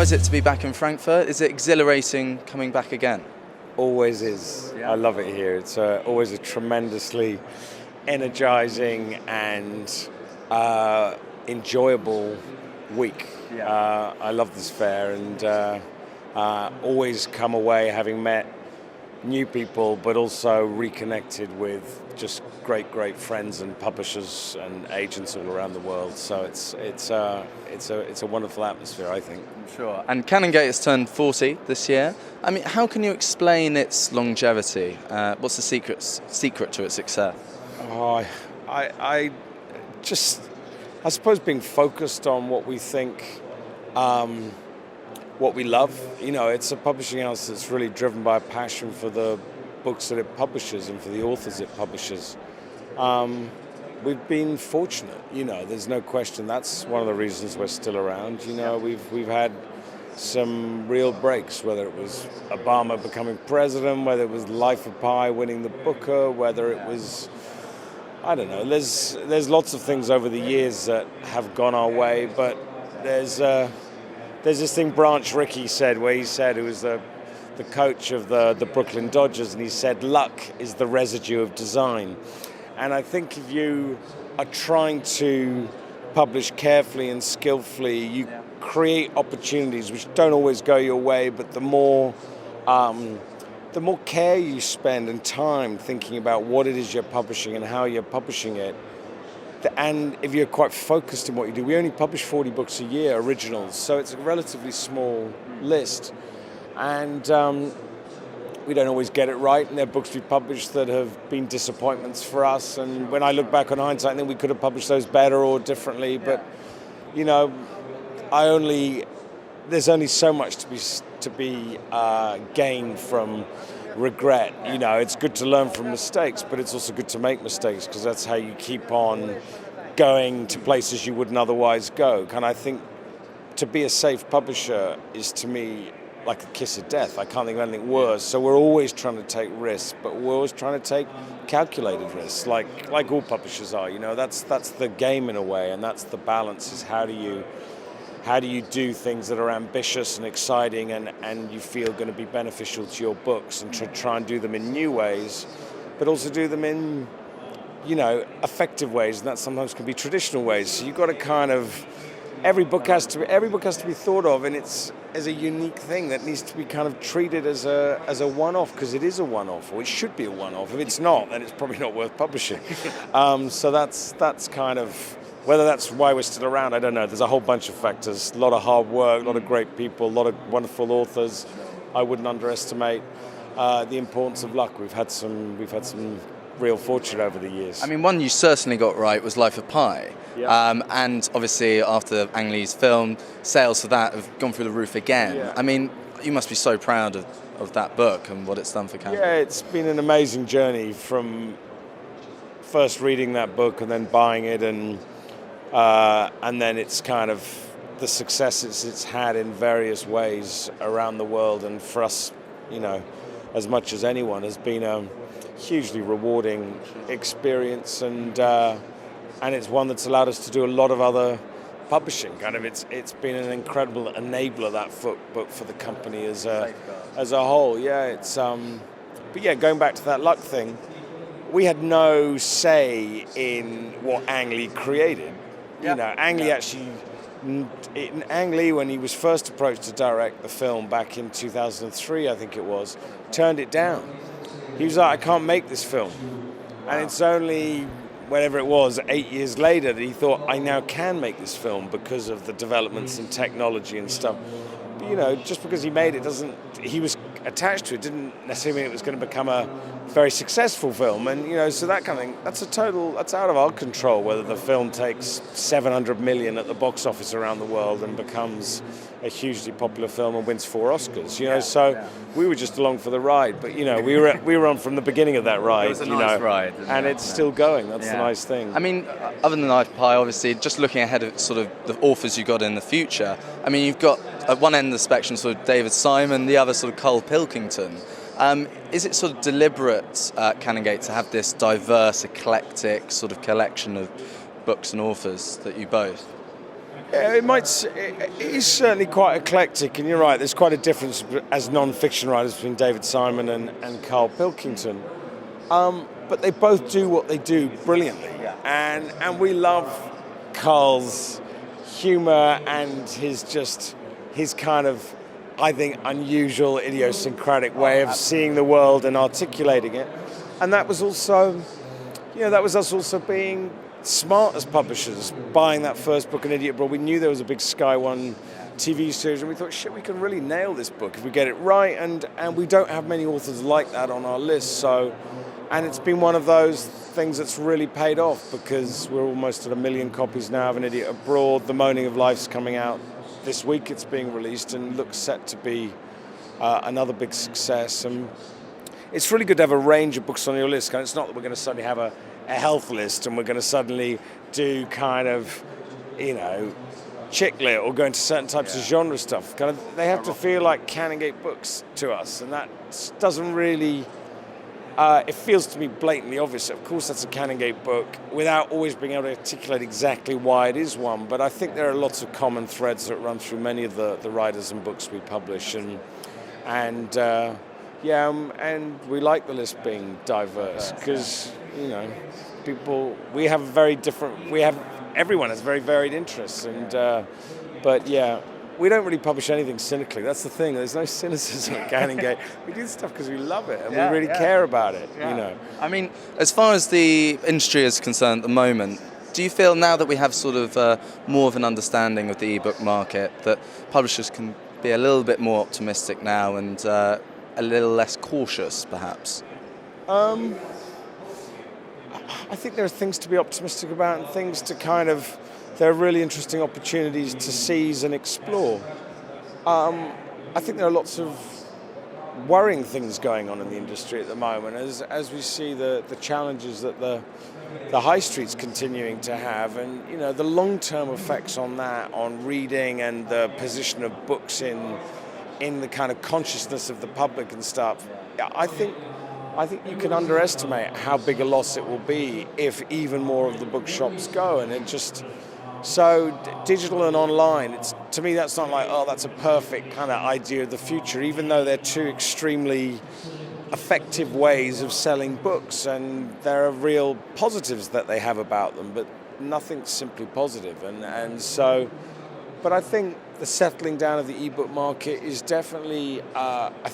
is it to be back in Frankfurt? Is it exhilarating coming back again? Always is. Yeah. I love it here. It's always a tremendously energizing and enjoyable week. Yeah. I love this fair and always come away having met new people, but also reconnected with just great friends and publishers and agents all around the world. So it's a wonderful atmosphere, I think. I'm sure. And Canongate has turned 40 this year. I mean, how can you explain its longevity? What's the secret to its success? Oh, I suppose being focused on what we think, what we love. You know, it's a publishing house that's really driven by a passion for the books that it publishes and for the authors it publishes. We've been fortunate, you know, there's no question. That's one of the reasons we're still around. You know, we've had some real breaks, whether it was Obama becoming president, whether it was Life of Pi winning the Booker, whether it was, I don't know, there's lots of things over the years that have gone our way, but there's this thing Branch Rickey said, where he said, who was the coach of the Brooklyn Dodgers, and he said, luck is the residue of design. And I think if you are trying to publish carefully and skillfully, you create opportunities which don't always go your way, but the more care you spend and time thinking about what it is you're publishing and how you're publishing it, and if you're quite focused in what you do, we only publish 40 books a year, originals, so it's a relatively small list. And we don't always get it right, and there are books we publish that have been disappointments for us. And when I look back on hindsight, I think we could have published those better or differently. But, you know, there's only so much to be gained from regret. You know, it's good to learn from mistakes, but it's also good to make mistakes, because that's how you keep on going to places you wouldn't otherwise go. And I think to be a safe publisher is, to me, like a kiss of death. I can't think of anything worse. So we're always trying to take risks, but we're always trying to take calculated risks, like all publishers are. You know, that's the game in a way, and that's the balance. Is how do you do things that are ambitious and exciting and you feel going to be beneficial to your books, and try and do them in new ways, but also do them in, you know, effective ways, and that sometimes can be traditional ways. So you've got to kind of, every book has to be thought of, and it's as a unique thing that needs to be kind of treated as a one-off, because it is a one-off, or it should be a one-off. If it's not, then it's probably not worth publishing. So that's kind of, whether that's why we're still around, I don't know. There's a whole bunch of factors. A lot of hard work, a lot of great people, a lot of wonderful authors. I wouldn't underestimate the importance of luck. We've had some real fortune over the years. I mean, one you certainly got right was Life of Pi. Yeah. And obviously after Ang Lee's film, sales for that have gone through the roof again. Yeah. I mean, you must be so proud of that book and what it's done for Canada. Yeah, it's been an amazing journey from first reading that book and then buying it, and then it's kind of the successes it's had in various ways around the world. And for us, you know, as much as anyone, has been a hugely rewarding experience, and it's one that's allowed us to do a lot of other publishing. Kind of, it's been an incredible enabler, that book, for the company as a whole. Yeah, it's but yeah, going back to that luck thing, we had no say in what Ang Lee created. You know, Ang Lee Ang Lee, when he was first approached to direct the film back in 2003, I think it was, turned it down. He was like, I can't make this film. And it's only, whatever it was, 8 years later that he thought, I now can make this film because of the developments in technology and stuff. But, you know, just because he made it he was attached to it, didn't necessarily mean it was going to become a very successful film. And, you know, so that kind of thing, that's out of our control, whether the film takes 700 million at the box office around the world and becomes a hugely popular film and wins 4 Oscars, you know. We were just along for the ride, but, you know, we were on from the beginning of that ride. It was a nice ride. And it's still going. That's the nice thing. I mean, other than Life of Pi, obviously, just looking ahead of sort of the authors you got in the future, I mean, you've got at one end of the spectrum sort of David Simon, the other sort of Cole Pilkington. Is it sort of deliberate at Canongate to have this diverse, eclectic sort of collection of books and authors that you both? Yeah, it is certainly quite eclectic, and you're right, there's quite a difference as non-fiction writers between David Simon and Carl Pilkington. But they both do what they do brilliantly. And we love Carl's humour and his kind of, I think, unusual, idiosyncratic way of seeing the world and articulating it. And that was also, that was us also being smart as publishers, buying that first book, An Idiot Abroad. We knew there was a big Sky One TV series, and we thought, shit, we can really nail this book if we get it right. And we don't have many authors like that on our list. So, and it's been one of those things that's really paid off, because we're almost at 1 million copies now of An Idiot Abroad. The Moaning of Life's coming out this week. It's being released and looks set to be another big success. And it's really good to have a range of books on your list. It's not that we're going to suddenly have a health list and we're going to suddenly do kind of, chick lit or go into certain types of genre stuff. They have to feel like Canongate books to us, and that doesn't really. It feels to me blatantly obvious. Of course, that's a Canongate book, without always being able to articulate exactly why it is one. But I think there are lots of common threads that run through many of the writers and books we publish, and we like the list being diverse, because everyone has very varied interests, we don't really publish anything cynically. That's the thing. There's no cynicism at Canongate. We do stuff because we love it and we really care about it. I mean, as far as the industry is concerned at the moment, do you feel now that we have sort of more of an understanding of the ebook market that publishers can be a little bit more optimistic now and a little less cautious, perhaps? I think there are things to be optimistic about and things to there are really interesting opportunities to seize and explore. I think there are lots of worrying things going on in the industry at the moment as we see the challenges that the high street's continuing to have, and the long-term effects on that, on reading and the position of books in the kind of consciousness of the public and stuff. I think you can underestimate how big a loss it will be if even more of the bookshops go, and so digital and online, to me that's not like, that's a perfect kind of idea of the future, even though they're two extremely effective ways of selling books, and there are real positives that they have about them, but nothing's simply positive. But I think the settling down of the ebook market is definitely,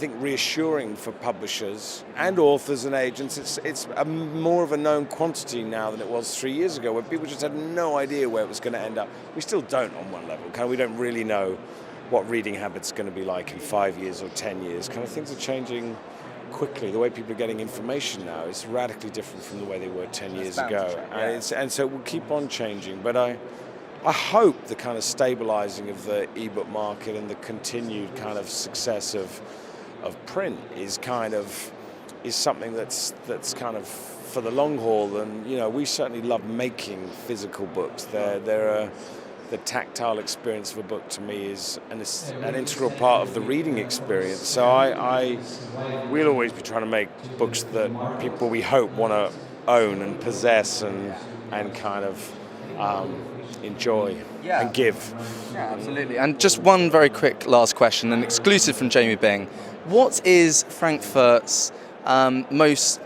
reassuring for publishers and authors and agents. It's more of a known quantity now than it was 3 years ago, where people just had no idea where it was going to end up. We still don't on one level. We don't really know what reading habits are going to be like in 5 years or 10 years. Things are changing quickly. The way people are getting information now is radically different from the way they were 10 years ago. And so it will keep on changing. But I hope the kind of stabilizing of the ebook market and the continued kind of success of print is something that's kind of for the long haul. And we certainly love making physical books. The tactile experience of a book to me is an integral part of the reading experience. So we'll always be trying to make books that people, we hope, want to own and possess and kind of enjoy and give. Yeah, absolutely. And just one very quick last question, an exclusive from Jamie Byng. What is Frankfurt's most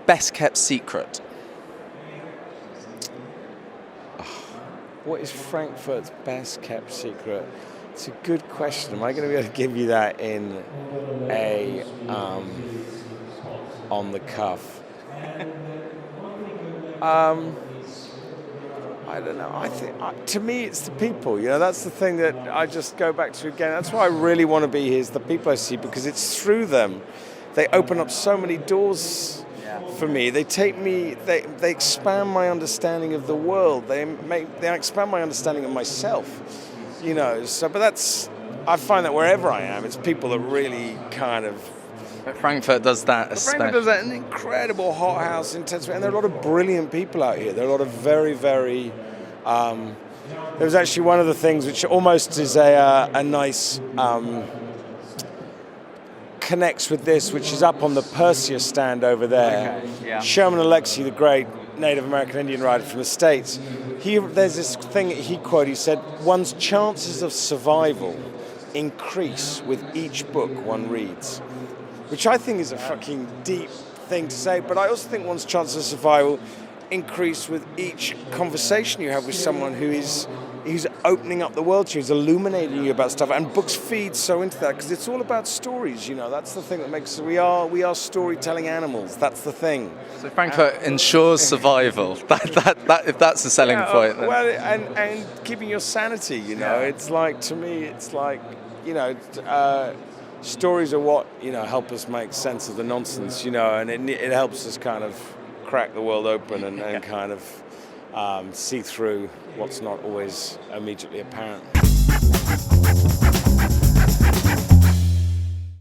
best kept secret? What is Frankfurt's best kept secret? It's a good question. Am I going to be able to give you that in a on the cuff? I don't know. I think, to me, it's the people. That's the thing that I just go back to again. That's why I really want to be here, is the people I see, because it's through them. They open up so many doors for me. They take me. They expand my understanding of the world. They expand my understanding of myself. But I find that wherever I am, it's people that really kind of. But Frankfurt does that. Frankfurt does that in an incredible hothouse, intense way, and there are a lot of brilliant people out here. There are a lot of very, very. There was actually one of the things which almost is a nice connects with this, which is up on the Perseus stand over there. Okay, yeah. Sherman Alexie, the great Native American Indian writer from the States. There's this thing he quoted. He said, "One's chances of survival increase with each book one reads," which I think is a fucking deep thing to say. But I also think one's chances of survival increase with each conversation you have with someone who's opening up the world to you, who's illuminating you about stuff. And books feed so into that because it's all about stories. That's the thing that makes we are storytelling animals. That's the thing. So Frankfurt ensures survival. That if that's the selling point. Then. Well, and keeping your sanity. It's like, to me, it's like, stories are what help us make sense of the nonsense. And it helps us kind of crack the world open and kind of see through what's not always immediately apparent.